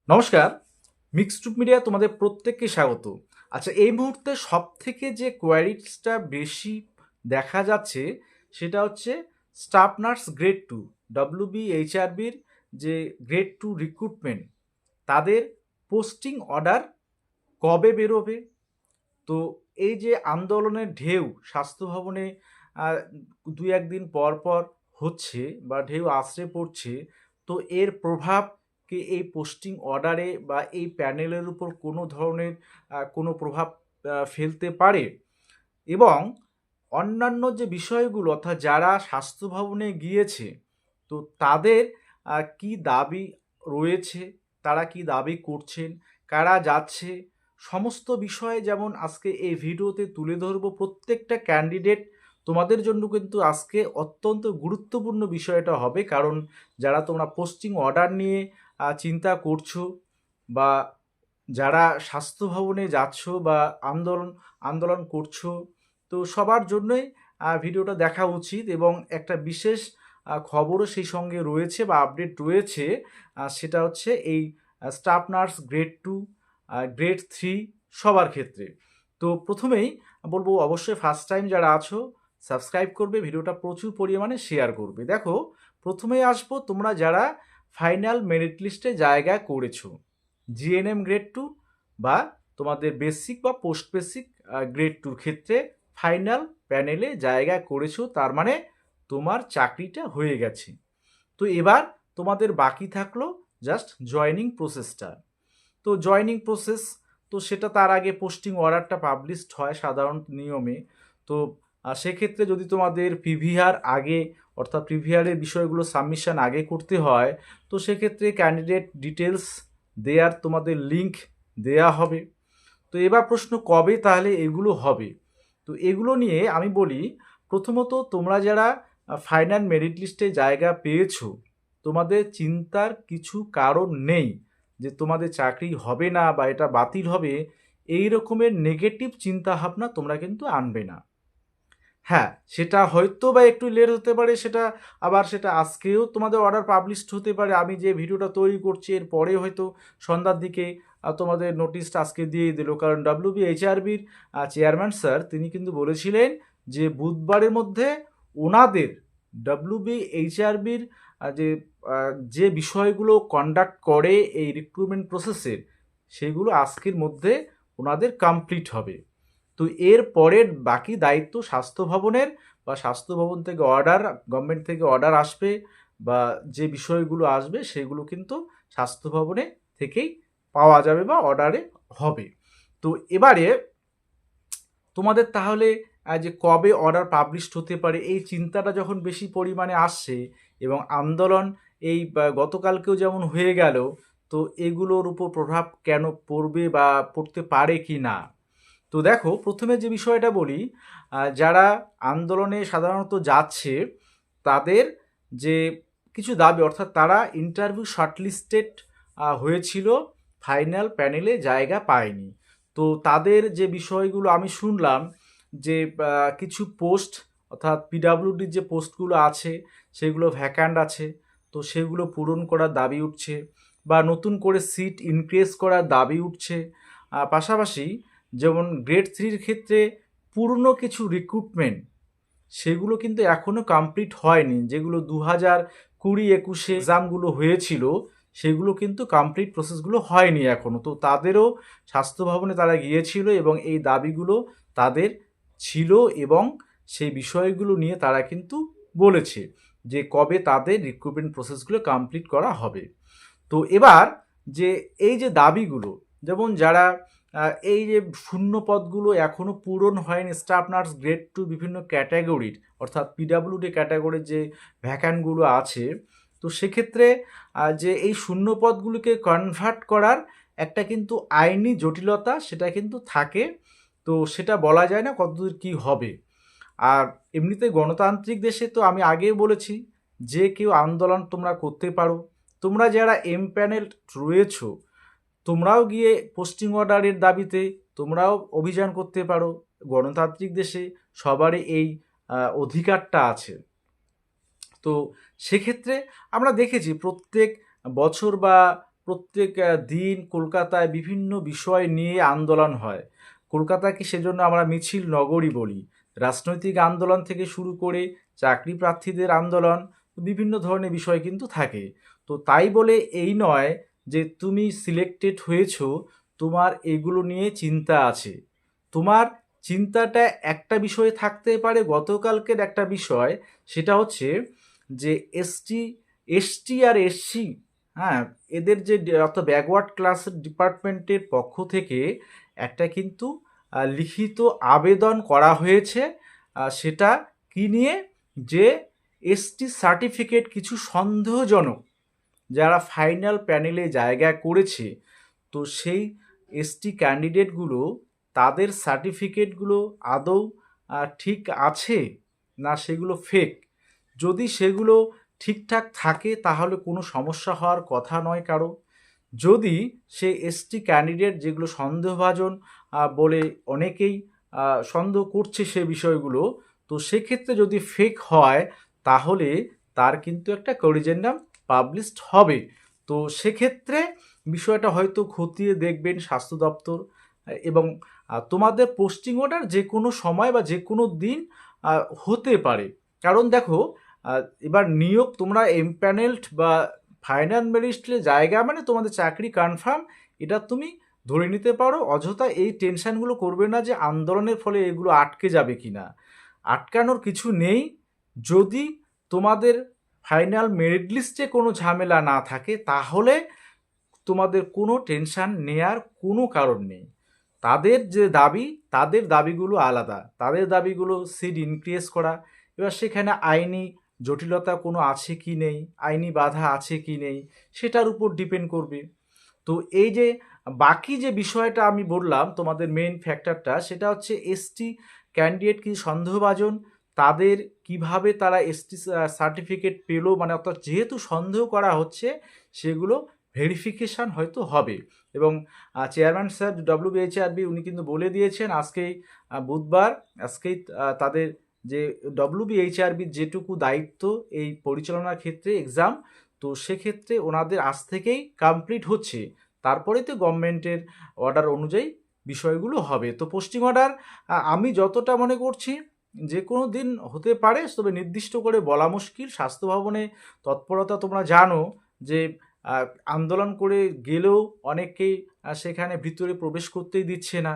নমস্কার, mixed media তোমাদের প্রত্যেককে স্বাগত। আচ্ছা, এই মুহূর্তে সবথেকে যে কোয়ারিজটা বেশি দেখা যাচ্ছে সেটা হচ্ছে স্টাফ নার্স গ্রেড 2 WBHRBর যে গ্রেড 2 রিক্রুটমেন্ট, তাদের পোস্টিং অর্ডার কবে বেরোবে? তো এই যে আন্দোলনের ঢেউ স্বাস্থ্য ভবনে আহ, দুই একদিন পর পর হচ্ছে বা ঢেউ আছড়ে পড়ছে, তো এর প্রভাব কি এই পোস্টিং অর্ডারে বা এই প্যানেলের উপর কোনো ধরনের কোনো প্রভাব ফেলতে পারে? এবং অন্যান্য যে বিষয়গুলো, অর্থাৎ যারা স্বাস্থ্য ভবনে গিয়েছে, তো তাদের কি দাবি রয়েছে, তারা কি দাবি করছেন, কারা যাচ্ছে, সমস্ত বিষয়ে যেমন আজকে এই ভিডিওতে তুলে ধরবো। প্রত্যেকটা ক্যান্ডিডেট তোমাদের জন্য কিন্তু আজকে অত্যন্ত গুরুত্বপূর্ণ বিষয়টা হবে, কারণ যারা তোমরা পোস্টিং অর্ডার নিয়ে চিন্তা করছো বা যারা স্বাস্থ্য ভবনে যাচ্ছ বা আন্দোলন আন্দোলন করছো, তো সবার জন্যই ভিডিওটা দেখা উচিত। এবং একটা বিশেষ খবরও সেই সঙ্গে রয়েছে বা আপডেট রয়েছে, সেটা হচ্ছে এই স্টাফ নার্স গ্রেড 2 গ্রেড 3 সবার ক্ষেত্রে। তো প্রথমেই বলবো, অবশ্যই ফার্স্ট টাইম যারা আছো সাবস্ক্রাইব করবে, ভিডিওটা প্রচুর পরিমাণে শেয়ার করবে। দেখো, প্রথমেই আসবো তোমরা যারা ফাইনাল মেরিট লিস্টে জায়গা করেছো, জিএনএম গ্রেড 2 বা তোমাদের বেসিক বা পোস্ট বেসিক গ্রেড 2 ক্ষেত্রে ফাইনাল প্যানেলে জায়গা করেছো, তার মানে তোমার চাকরিটা হয়ে গেছে। তো এবার তোমাদের বাকি থাকলো জাস্ট জয়নিং প্রসেসটা। তো জয়নিং প্রসেস, তো সেটা তার আগে পোস্টিং অর্ডারটা পাবলিশড হয় সাধারণ নিয়মে। তো সেক্ষেত্রে যদি তোমাদের পিভিআর আগে, অর্থাৎ পিভিআরের বিষয়গুলো সাবমিশন আগে করতে হয়, তো সেক্ষেত্রে ক্যান্ডিডেট ডিটেলস দেয়ার তোমাদের লিঙ্ক দেয়া হবে। তো এবার প্রশ্ন, কবে তাহলে এগুলো হবে? তো এগুলো নিয়ে আমি বলি, প্রথমত তোমরা যারা ফাইনাল মেরিট লিস্টে জায়গা পেয়েছো, তোমাদের চিন্তার কিছু কারণ নেই যে তোমাদের চাকরি হবে না বা এটা বাতিল হবে। এই রকমের নেগেটিভ চিন্তা ভাবনা তোমরা কিন্তু আনবে না। হ্যাঁ, সেটা হয়তো বা একটু লেট হতে পারে, সেটা আবার সেটা আজকেও তোমাদের অর্ডার পাবলিশড হতে পারে। আমি যে ভিডিওটা তৈরি করছি এর পরে হয়তো সন্ধ্যার দিকে তোমাদের নোটিশটা আজকে দিয়ে দিল, কারণ WBHRBর চেয়ারম্যান স্যার তিনি কিন্তু বলেছিলেন যে বুধবারের মধ্যে ওনাদের WBHRBর যে যে বিষয়গুলো কন্ডাক্ট করে এই রিক্রুটমেন্ট প্রসেসের, সেগুলো আজকের মধ্যে ওনাদের কমপ্লিট হবে। তো এর পরের বাকি দায়িত্ব স্বাস্থ্য ভবনের, বা স্বাস্থ্য ভবন থেকে অর্ডার, গভর্নমেন্ট থেকে অর্ডার আসবে বা যে বিষয়গুলো আসবে সেগুলো কিন্তু স্বাস্থ্য ভবনে থেকেই পাওয়া যাবে বা অর্ডারে হবে। তো এবারে তোমাদের তাহলে যে কবে অর্ডার পাবলিশড হতে পারে, এই চিন্তাটা যখন বেশি পরিমাণে আসছে, এবং আন্দোলন এই গতকালকেও যেমন হয়ে গেল, তো এগুলোর উপর প্রভাব কেন পড়বে বা পড়তে পারে কি না? তো দেখো, প্রথমে যে বিষয়টা বলি, যারা আন্দোলনে সাধারণত যাচ্ছে তাদের যে কিছু দাবি, অর্থাৎ তারা ইন্টারভিউ শর্টলিস্টেড হয়েছিল, ফাইনাল প্যানেলে জায়গা পায়নি। তো তাদের যে বিষয়গুলো আমি শুনলাম, যে কিছু পোস্ট, অর্থাৎ পিডাব্লিউডির যে পোস্টগুলো আছে সেগুলো ভ্যাকান্ট আছে, তো সেগুলো পূরণ করার দাবি উঠছে, বা নতুন করে সিট ইনক্রিজ করার দাবি উঠছে। পাশাপাশি যেমন গ্রেড 3-র ক্ষেত্রে পুরনো কিছু রিক্রুটমেন্ট, সেগুলো কিন্তু এখনও কমপ্লিট হয়নি, যেগুলো 2020-21 এক্সামগুলো হয়েছিল, সেগুলো কিন্তু কমপ্লিট প্রসেসগুলো হয়নি এখনও। তো তাদেরও স্বাস্থ্য ভবনে তারা গিয়েছিল এবং এই দাবিগুলো তাদের ছিল, এবং সেই বিষয়গুলো নিয়ে তারা কিন্তু বলেছে যে কবে তাদের রিক্রুটমেন্ট প্রসেসগুলো কমপ্লিট করা হবে। তো এবার যে এই যে দাবিগুলো, যেমন যারা এই যে শূন্য পদগুলো এখনও পূরণ হয়নি, স্টাফ নার্স গ্রেড 2 বিভিন্ন ক্যাটাগরির, অর্থাৎ পিডাব্লিউডি ক্যাটাগরির যে ভ্যাকান্টগুলো আছে, তো সেক্ষেত্রে যে এই শূন্য পদগুলোকে কনভার্ট করার একটা কিন্তু আইনি জটিলতা সেটা কিন্তু থাকে। তো সেটা বলা যায় না কতদূর কী হবে। আর এমনিতে গণতান্ত্রিক দেশে তো আমি আগেই বলেছি যে কেউ আন্দোলন তোমরা করতে পারো। তোমরা যারা প্যানেল রয়েছো, তোমরাও গিয়ে পোস্টিং অর্ডারের দাবিতে তোমরাও অভিযান করতে পারো। গণতান্ত্রিক দেশে সবারই এই অধিকারটা আছে। তো সেক্ষেত্রে আমরা দেখেছি প্রত্যেক বছর বা প্রত্যেক দিন কলকাতায় বিভিন্ন বিষয় নিয়ে আন্দোলন হয়। কলকাতাকে সেজন্য আমরা মিছিল নগরী বলি। রাজনৈতিক আন্দোলন থেকে শুরু করে চাকরি প্রার্থীদের আন্দোলন, বিভিন্ন ধরনের বিষয় কিন্তু থাকে। তো তাই বলে এই নয় যে তুমি সিলেক্টেড হয়েছো, তোমার এগুলো নিয়ে চিন্তা আছে। তোমার চিন্তাটা একটা বিষয়ে থাকতে পারে, গতকালকের একটা বিষয়, সেটা হচ্ছে যে এসটি আর এসসি, হ্যাঁ, এদের যে অর্থাৎ ব্যাকওয়ার্ড ক্লাস ডিপার্টমেন্টের পক্ষ থেকে একটা কিন্তু লিখিত আবেদন করা হয়েছে। সেটা কি নিয়ে, যে এসটি সার্টিফিকেট কিছু সন্দেহজনক যারা ফাইনাল প্যানেলে জায়গা করেছে, তো সেই এসটি ক্যান্ডিডেটগুলো, তাদের সার্টিফিকেটগুলো আদৌ ঠিক আছে না সেগুলো ফেক। যদি সেগুলো ঠিকঠাক থাকে তাহলে কোনো সমস্যা হওয়ার কথা নয় কারো। যদি সে এসটি ক্যান্ডিডেট যেগুলো সন্দেহভাজন বলে অনেকেই সন্দেহ করছে সে বিষয়গুলো, তো সেক্ষেত্রে যদি ফেক হয় তাহলে তার কিন্তু একটা করিজেন্ডাম পাবলিশড হবে। তো সেক্ষেত্রে বিষয়টা হয়তো খতিয়ে দেখবেন স্বাস্থ্য দপ্তর, এবং তোমাদের পোস্টিং অর্ডার যে কোনো সময় বা যে কোনো দিন হতে পারে। কারণ দেখো, এবার নিয়োগ তোমরা এমপ্যানেলড বা ফাইনাল মেরিটে জায়গা মানে তোমাদের চাকরি কনফার্ম, এটা তুমি ধরে নিতে পারো। অযথা এই টেনশানগুলো করবে না যে আন্দোলনের ফলে এগুলো আটকে যাবে কি না। আটকানোর কিছু নেই। যদি তোমাদের ফাইনাল মেরিট লিস্টে কোনো ঝামেলা না থাকে তাহলে তোমাদের কোনো টেনশান নেয়ার কোনো কারণ নেই। তাদের যে দাবি, তাদের দাবিগুলো আলাদা। তাদের দাবিগুলো সিট ইনক্রিজ করা। এবার সেখানে আইনি জটিলতা কোনো আছে কি নেই, আইনি বাধা আছে কি নেই, সেটার উপর ডিপেন্ড করবে। তো এই যে বাকি যে বিষয়টা আমি বললাম, তোমাদের মেইন ফ্যাক্টরটা সেটা হচ্ছে এসটি ক্যান্ডিডেট কি সন্দেহভাজন, তাদের কিভাবে তারা এসটি সার্টিফিকেট পেলো, মানে অর্থাৎ যেহেতু সন্দেহ করা হচ্ছে সেগুলো ভেরিফিকেশান হয়তো হবে। এবং চেয়ারম্যান স্যার ডব্লিউবিএইচআরবি উনি কিন্তু বলে দিয়েছেন আজকেই বুধবার, আজকেই তাদের যে ডব্লিউবিএইচআরবির যেটুকু দায়িত্ব এই পরিচালনার ক্ষেত্রে এক্সাম, তো সেক্ষেত্রে ওনাদের আজ থেকেই কমপ্লিট হচ্ছে। তারপরেই তো গভর্নমেন্টের অর্ডার অনুযায়ী বিষয়গুলো হবে। তো পোস্টিং অর্ডার আমি যতটা মনে করছি যে কোনো দিন হতে পারে, তবে নির্দিষ্ট করে বলা মুশকিল। স্বাস্থ্য ভবনে তৎপরতা তোমরা জানো যে আন্দোলন করে গেলেও অনেকেই সেখানে ভিতরে প্রবেশ করতেই দিচ্ছে না।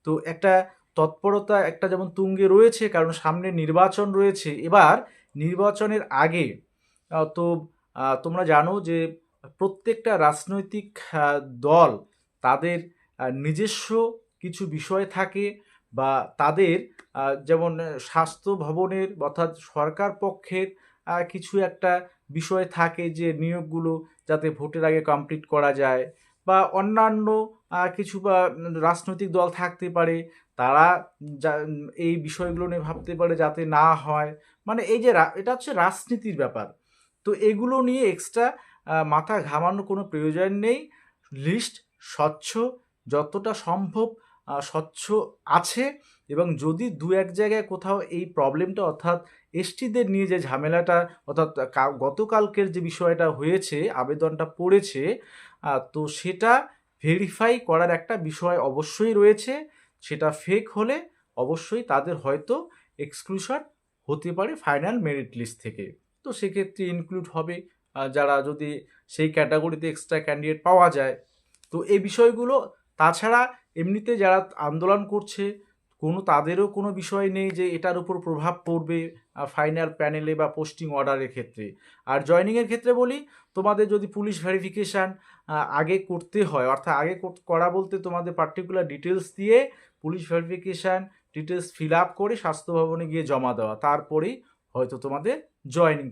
তো একটা তৎপরতা একটা যেমন তুঙ্গে রয়েছে, কারণ সামনে নির্বাচন রয়েছে। এবার নির্বাচনের আগে তো তোমরা জানো যে প্রত্যেকটা রাজনৈতিক দল তাদের নিজস্ব কিছু বিষয় থাকে, বা তাদের যেমন স্বাস্থ্য ভবনের অর্থাৎ সরকার পক্ষের কিছু একটা বিষয় থাকে যে নিয়োগগুলো যাতে ভোটের আগে কমপ্লিট করা যায়, বা অন্যান্য কিছু বা রাজনৈতিক দল থাকতে পারে, তারা এই বিষয়গুলো নিয়ে ভাবতে পারে যাতে না হয়। মানে এই যে এটা হচ্ছে রাজনীতির ব্যাপার। তো এগুলো নিয়ে এক্সট্রা মাথা ঘামানোর কোনো প্রয়োজন নেই। লিস্ট স্বচ্ছ, যতটা সম্ভব স্বচ্ছ আছে। এবং যদি দু এক জায়গায় কোথাও এই প্রবলেমটা অর্থাৎ এসটিদের নিয়ে যে ঝামেলাটা, অর্থাৎ গতকালকের যে বিষয়টা হয়েছে, আবেদনটা পড়েছে, তো সেটা ভেরিফাই করার একটা বিষয় অবশ্যই রয়েছে। সেটা ফেক হলে অবশ্যই তাদের হয়তো এক্সক্লুশন হতে পারে ফাইনাল মেরিট লিস্ট থেকে। তো সেক্ষেত্রে ইনক্লুড হবে যারা, যদি সেই ক্যাটাগরিতে এক্সট্রা ক্যান্ডিডেট পাওয়া যায়। তো এই বিষয়গুলো, তাছাড়া এমনিতে যারা আন্দোলন করছে তাদেরও কোনো বিষয় নেই যে এটার উপর প্রভাব পড়বে ফাইনাল প্যানেলে বা পোস্টিং অর্ডারের ক্ষেত্রে। আর জয়নিংয়ের ক্ষেত্রে বলি, তোমাদের যদি পুলিশ ভেরিফিকেশান আগে করতে হয়, অর্থাৎ আগে করা বলতে তোমাদের পার্টিকুলার ডিটেলস দিয়ে police verification details fill up করে স্বাস্থ্য ভবনে গিয়ে জমা দেওয়া, তারপরেই হয়তো তোমাদের জয়নিং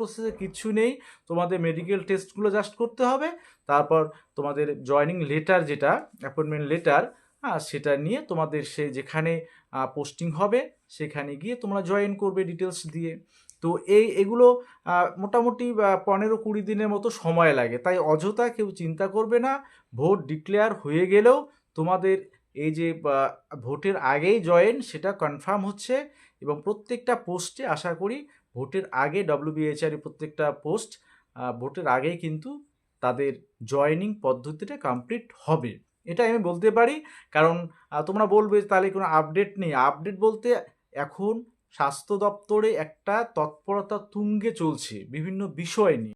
প্রসেসে কিচ্ছু নেই। তোমাদের মেডিকেল টেস্টগুলো জাস্ট করতে হবে, তারপর তোমাদের জয়নিং লেটার, যেটা অ্যাপয়েন্টমেন্ট লেটার, সেটা নিয়ে তোমাদের সে যেখানে পোস্টিং হবে সেখানে গিয়ে তোমরা জয়েন করবে ডিটেলস দিয়ে। তো এগুলো মোটামুটি 15-20 দিনের মতো সময় লাগে। তাই অযথা কেউ চিন্তা করবে না। ভোট ডিক্লেয়ার হয়ে গেলেও তোমাদের এই যে ভোটের আগেই জয়েন, সেটা কনফার্ম হচ্ছে। এবং প্রত্যেকটা পোস্টে আশা করি ভোটের আগে ডব্লিউবিএইচআর প্রত্যেকটা পোস্ট ভোটের আগেই কিন্তু তাদের জয়েনিং পদ্ধতিটা কমপ্লিট হবে, এটা আমি বলতে পারি। কারণ তোমরা বলবে তাহলে কোনো আপডেট নেই। আপডেট বলতে এখন স্বাস্থ্য দপ্তরে একটা তৎপরতা তুঙ্গে চলছে বিভিন্ন বিষয় নিয়ে।